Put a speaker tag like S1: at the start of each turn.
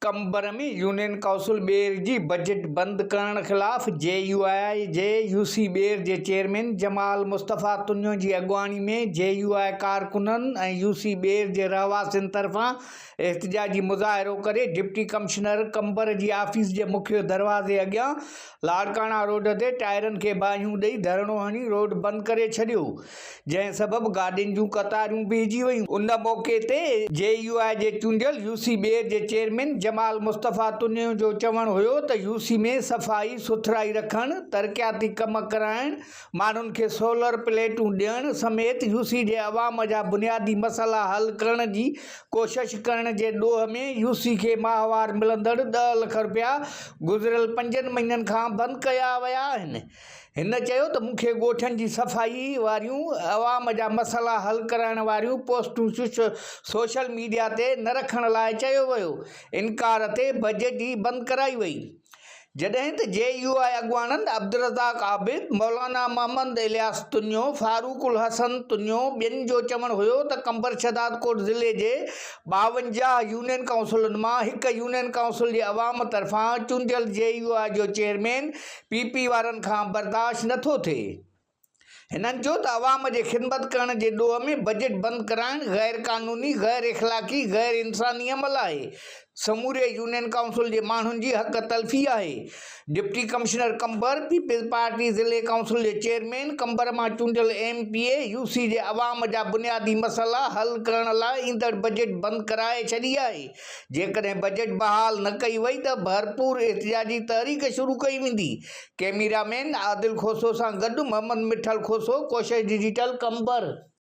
S1: कंबर में union council बेर जी बजट बंद करण खिलाफ JUI जे UC बेर जे चेयरमैन जमाल मुस्तफ़ा तुन्यो जी अॻुवाणी में JUI कारकुननि ऐं UC बेर जे रहवासियुनि तरफ़ां एहतिजाजी मुज़ाहिरो करे डिप्टी कमिश्नर कंबर जी ऑफिस जे मुख्य दरवाज़े अॻियां लाड़काना रोड ते टायरनि खे बाहियूं ॾेई धरणो हणी रोड बंदि करे छॾियो, जंहिं सबबि गाॾियुनि जूं कतारियूं बीहजी वयूं। उन मौक़े ते JUI जे चूंडियल UC बेर जे चेयरमैन जमाल मुस्तफ़ा तुन्यो जो चवणु हुयो त UC में सफ़ाई सुथराई रखणु, तरक़ियाती कम कराइण, माण्हुनि खे सोलर प्लेटूं ॾियण समेत UC जे अवाम जा बुनियादी मसइला हल करण जी कोशिश करण जे ॾोह में UC खे माहवार मिलंदड़ 10 लख रुपया गुज़िरियल 5 महीननि खां बंदि कया विया आहिनि। हिन चयो त मूंखे ॻोठनि जी सफ़ाई वारियूं अवाम जा मसइला हल कराइण वारियूं पोस्टूं सोशल मीडिया ते न रखण लाइ चयो वियो। इनकार ते बजट ई बंदि कराई वई। जॾहिं त JUI अॻुवाणनि अब्दुर्रज़ाक आबिद, मौलाना मोहम्मद इलियास तुन्यो, फारूकुल हसन तुन्यो ॿियनि जो चवणु हुयो त कंबर शहदादकोट ज़िले जे 52 यूनियन काउंसिलुनि मां हिक यूनियन काउंसिल जे अवाम तरफ़ां चूंडियल JUI जो चेयरमैन PP वारनि खां बर्दाश्त नथो थिए। हिननि चयो त अवाम जे ख़िदमत करण जे ॾोह में बजट बंदि कराइण गैर क़ानूनी, गैर इख़लाक़ी, गैर इंसानी अमल आहे। समूरे यूनियन काउंसिल जे माण्हुनि जी हक़ तलफ़ी आहे। डिप्टी कमिश्नर कंबर, पीपल्स पार्टी ज़िले काउंसिल जे चेयरमैन कंबर मां चूंडियल MPA UC जे अवाम जा बुनियादी मसइला हल करण लाइ ईंदड़ बजट बंदि कराए छॾी आहे। जेकॾहिं बजट बहाल न कई वई त भरपूर एहतिजाजी तहरीक शुरू कई वेंदी। कैमरामैन आदिल खोसो सां गॾु मोहम्मद मिठल खोसो, कोशिश डिजिटल कंबर।